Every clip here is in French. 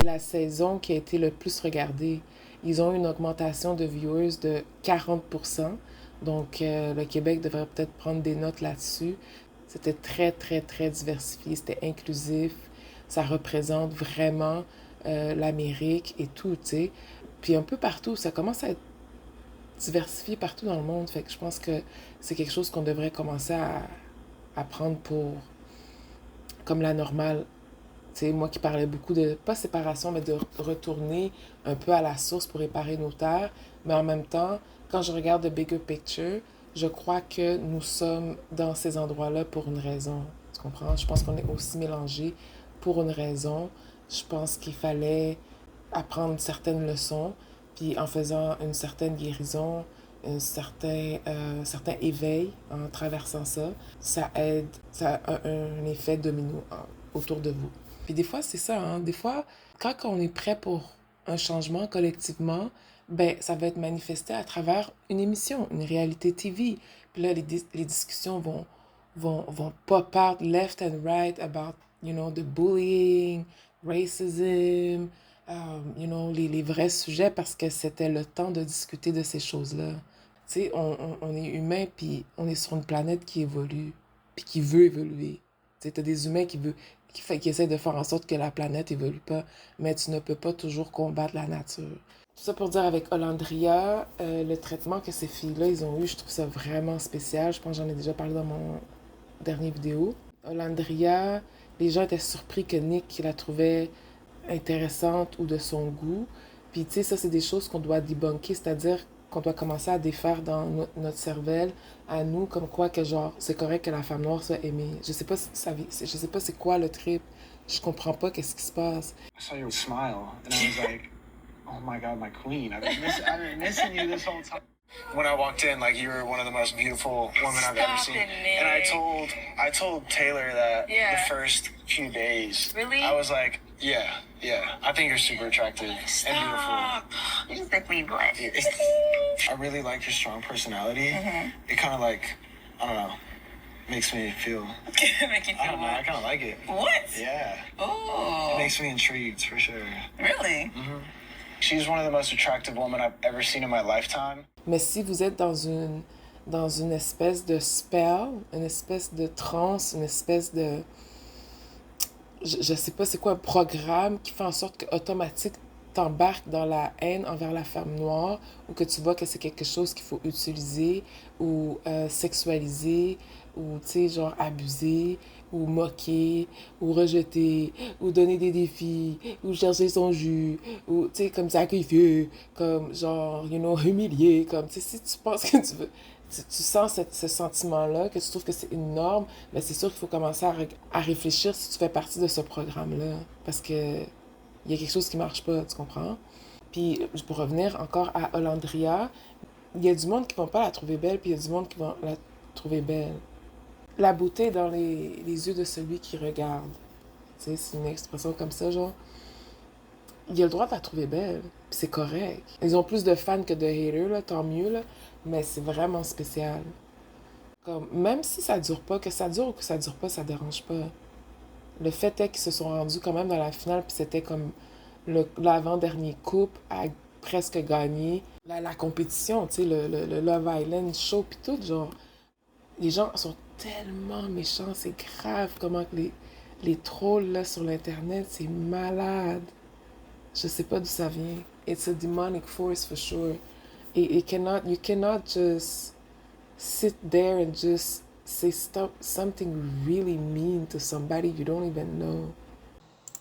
la saison qui a été le plus regardée. Ils ont eu une augmentation de viewers de 40%. Donc, le Québec devrait peut-être prendre des notes là-dessus. C'était très, très, très diversifié. C'était inclusif. Ça représente vraiment l'Amérique et tout, tu sais. Puis un peu partout, ça commence à être diversifié partout dans le monde. Fait que je pense que c'est quelque chose qu'on devrait commencer à prendre pour comme la normale. Tu sais, moi qui parlais beaucoup de, pas séparation, mais de retourner un peu à la source pour réparer nos terres. Mais en même temps, quand je regarde the bigger picture, je crois que nous sommes dans ces endroits-là pour une raison. Tu comprends? Je pense qu'on est aussi mélangés pour une raison. Je pense qu'il fallait apprendre certaines leçons, puis en faisant une certaine guérison, certain éveil en traversant ça, ça aide, ça a un effet domino autour de vous. Puis des fois, c'est ça, hein? Des fois, quand on est prêt pour un changement collectivement, ben, ça va être manifesté à travers une émission, une réalité TV. Puis là, les discussions vont pop out left and right about, the bullying, racism, les vrais sujets parce que c'était le temps de discuter de ces choses-là. Tu sais, on est humain, puis on est sur une planète qui évolue, puis qui veut évoluer. Tu sais, t'as des humains qui essaient de faire en sorte que la planète évolue pas, mais tu ne peux pas toujours combattre la nature. Tout ça pour dire avec Hollandria, le traitement que ces filles-là, ils ont eu, je trouve ça vraiment spécial. Je pense que j'en ai déjà parlé dans mon dernière vidéo. Hollandria, les gens étaient surpris que Nick la trouvait intéressante ou de son goût. Puis, tu sais, ça, c'est des choses qu'on doit debunker, c'est-à-dire qu'on doit commencer à défaire dans notre cervelle, à nous, comme quoi que, genre, c'est correct que la femme noire soit aimée. Je sais pas, je sais pas c'est quoi le trip. Je comprends pas qu'est-ce qui se passe. I saw your smile, and I was like, oh my God, my queen. I've been missing you this whole time. When I walked in, like, you were one of the most beautiful women I've ever seen. And I told Taylor that the first few days. Really? I was like, yeah. I think you're super attractive and beautiful. You just make me blush. I really like your strong personality. Mm-hmm. It kind of like, I don't know, makes me feel. Make you feel I don't know. I kind of like it. What? Yeah. Oh. It makes me intrigued for sure. Really? Mm-hmm. She's one of the most attractive women I've ever seen in my lifetime. Mais si vous êtes dans une espèce de spell, une espèce de transe, une espèce de... Je sais pas c'est quoi, un programme qui fait en sorte que automatique t'embarques dans la haine envers la femme noire ou que tu vois que c'est quelque chose qu'il faut utiliser ou sexualiser ou, tu sais, genre abuser ou moquer ou rejeter ou donner des défis ou chercher son jus ou, tu sais, comme sacrifier, comme genre, humilier, comme, tu sais, si tu penses que tu sens ce sentiment-là, que tu trouves que c'est une norme, mais c'est sûr qu'il faut commencer à réfléchir si tu fais partie de ce programme-là. Parce que il y a quelque chose qui marche pas, tu comprends? Puis, pour revenir encore à Hollandria, il y a du monde qui va pas la trouver belle, puis il y a du monde qui va la trouver belle. La beauté est dans les yeux de celui qui regarde. Tu sais, c'est une expression comme ça, genre. Il a le droit de la trouver belle, puis c'est correct. Ils ont plus de fans que de haters, là, tant mieux, là, mais c'est vraiment spécial. Comme, même si ça dure pas, que ça dure ou que ça dure pas, ça dérange pas. Le fait est qu'ils se sont rendus quand même dans la finale, puis c'était comme l'avant-dernier couple a presque gagné la compétition, tu sais, le Love Island show, puis tout, genre. Les gens sont tellement méchants, c'est grave comment que les trolls là, sur l'Internet, c'est malade. Je sais pas d'où ça vient. It's a demonic force for sure. You cannot just sit there and just say something really mean to somebody you don't even know.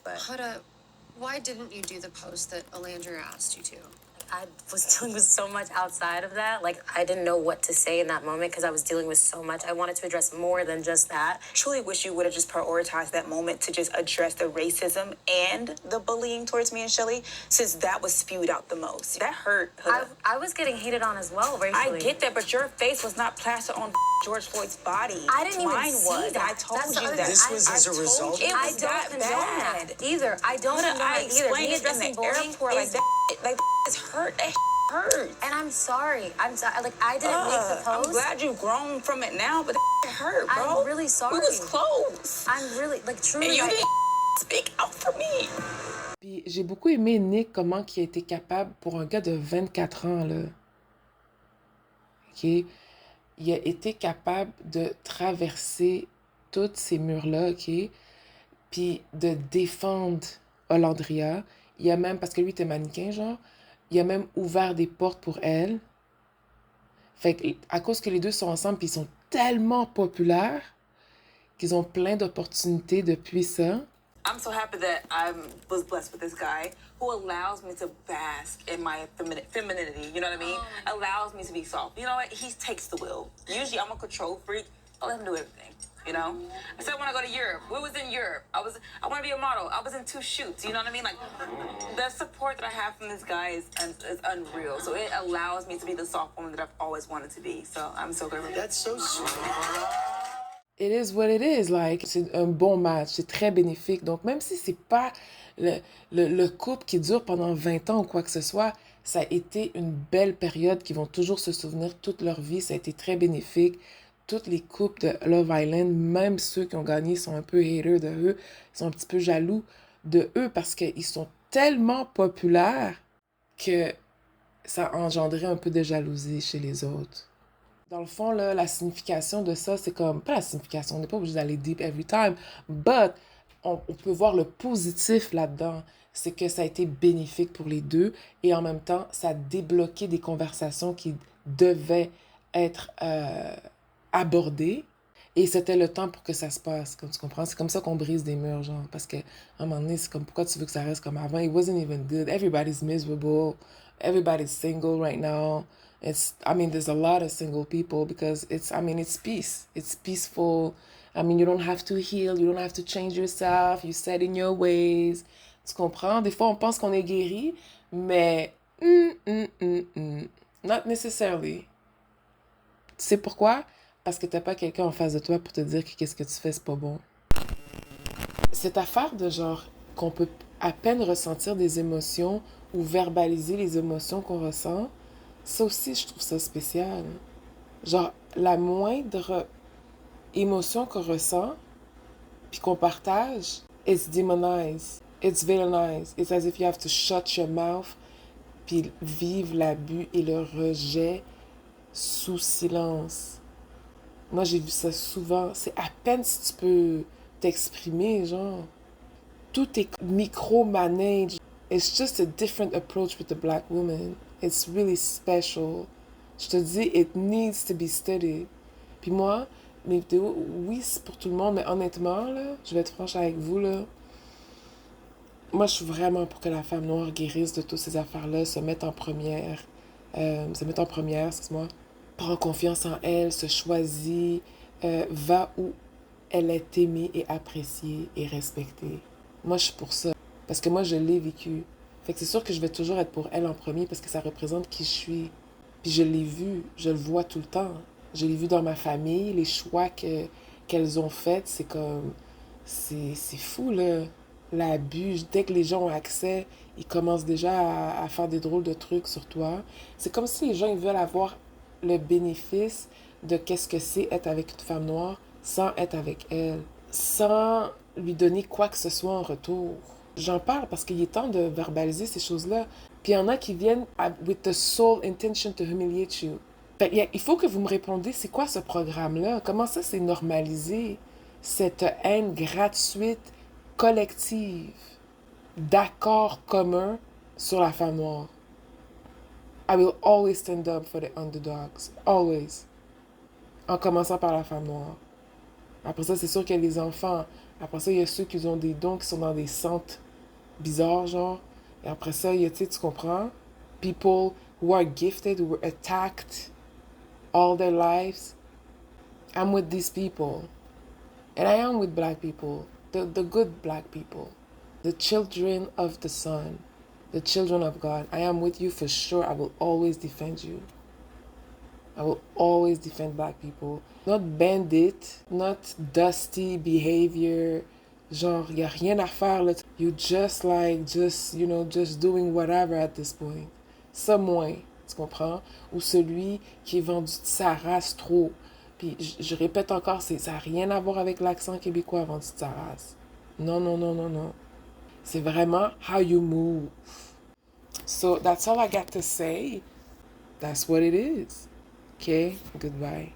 But Huda, why didn't you do the post that Alandria asked you to? I was dealing with so much outside of that. Like, I didn't know what to say in that moment because I was dealing with so much. I wanted to address more than just that. Truly wish you would have just prioritized that moment to just address the racism and the bullying towards me and Shelly, since that was spewed out the most. That hurt. I was getting hated on as well, racially. I get that, but your face was not plastered on George Floyd's body. I didn't even Mine see was. that. I told That's the you other that. thing. This was as a result. It I was don't that condone bad. that either. I don't condone I that either. explained Me it in addressing the bullying airport is... like is hurt. That hurt. And I'm sorry. I'm sorry. Like, I didn't make the post. I'm glad you've grown from it now, but that hurt, bro. I'm really sorry. We was close. I'm really, like, truly... And you didn't speak out for me. Puis j'ai beaucoup aimé Nick, comment il a été capable, pour un gars de 24 ans, là, OK? Il a été capable de traverser tous ces murs-là, OK? Puis de défendre Hollandria. Il a même, parce que lui était mannequin, genre, il a même ouvert des portes pour elle. Fait que, à cause que les deux sont ensemble, puis ils sont tellement populaires qu'ils ont plein d'opportunités depuis ça. I'm so happy that I was blessed with this guy who allows me to bask in my femininity. You know what I mean? Allows me to be soft. You know what? He takes the wheel. Usually, I'm a control freak. I let him do everything. You know? I said I want to go to Europe. We was in Europe. I want to be a model. I was in 2 shoots. You know what I mean? Like the support that I have from this guy is unreal. So it allows me to be the soft woman that I've always wanted to be. So I'm so grateful. That's so sweet. It is what it is, like, c'est un bon match, c'est très bénéfique. Donc, même si c'est pas le couple qui dure pendant 20 ans ou quoi que ce soit, ça a été une belle période qu'ils vont toujours se souvenir toute leur vie. Ça a été très bénéfique. Toutes les couples de Love Island, même ceux qui ont gagné, sont un peu haters de eux, sont un petit peu jaloux de eux parce qu'ils sont tellement populaires que ça a engendré un peu de jalousie chez les autres. Dans le fond, là, la signification de ça, c'est comme... Pas la signification, on n'est pas obligé d'aller deep every time, but on peut voir le positif là-dedans. C'est que ça a été bénéfique pour les deux et en même temps, ça a débloqué des conversations qui devaient être abordées. Et c'était le temps pour que ça se passe, comme tu comprends. C'est comme ça qu'on brise des murs, genre. Parce qu'à un moment donné, c'est comme, pourquoi tu veux que ça reste comme avant? It wasn't even good. Everybody's miserable. Everybody's single right now. There's a lot of single people because it's peace. It's peaceful. You don't have to heal. You don't have to change yourself. You set in your ways. Tu comprends? Des fois, on pense qu'on est guéri, mais not necessarily. Tu sais pourquoi? Parce que t'as pas quelqu'un en face de toi pour te dire que qu'est-ce que tu fais, c'est pas bon. Cette affaire de genre qu'on peut à peine ressentir des émotions ou verbaliser les émotions qu'on ressent, ça aussi, je trouve ça spécial. Genre, la moindre émotion qu'on ressent, puis qu'on partage, it's demonized, it's villainized. It's as if you have to shut your mouth, puis vivre l'abus et le rejet sous silence. Moi, j'ai vu ça souvent. C'est à peine si tu peux t'exprimer, genre. Tout est micro-managed. It's just a different approach with the black woman. It's really special. Je te dis, it needs to be studied. Puis moi, mes vidéos, oui, c'est pour tout le monde, mais honnêtement, là, je vais être franche avec vous, là. Moi, je suis vraiment pour que la femme noire guérisse de toutes ces affaires-là, se mette en première, excuse-moi, prend confiance en elle, se choisit, va où elle est aimée et appréciée et respectée. Moi, je suis pour ça. Parce que moi, je l'ai vécu. Fait que c'est sûr que je vais toujours être pour elle en premier parce que ça représente qui je suis. Puis je l'ai vu, je le vois tout le temps. Je l'ai vu dans ma famille, les choix qu'elles ont faits, c'est comme... C'est fou, là. L'abus, dès que les gens ont accès, ils commencent déjà à faire des drôles de trucs sur toi. C'est comme si les gens ils veulent avoir le bénéfice de qu'est-ce que c'est être avec une femme noire sans être avec elle, sans lui donner quoi que ce soit en retour. J'en parle parce qu'il est temps de verbaliser ces choses-là. Puis il y en a qui viennent with the sole intention to humiliate you. Il faut que vous me répondiez, c'est quoi ce programme-là? Comment ça, c'est normalisé? Cette haine gratuite, collective, d'accord commun sur la femme noire. I will always stand up for the underdogs. Always. En commençant par la femme noire. Après ça, c'est sûr qu'il y a les enfants. Après ça, il y a ceux qui ont des dons qui sont dans des centres bizarres, genre. Et après ça, il y a, tu comprends? People who are gifted, who were attacked all their lives. I'm with these people. And I am with black people. The good black people. The children of the sun. The children of God. I am with you for sure. I will always defend you. I will always defend black people. Not bandit, not dusty behavior. Genre, y a rien à faire, là. You just doing whatever at this point. Ça moins, tu comprends? Ou celui qui est vendu de sa race trop. Puis, je répète encore, ça n'a rien à voir avec l'accent québécois vendu de sa race. Non, non, non, non, non. C'est vraiment how you move. So that's all I got to say. That's what it is. Okay? Goodbye.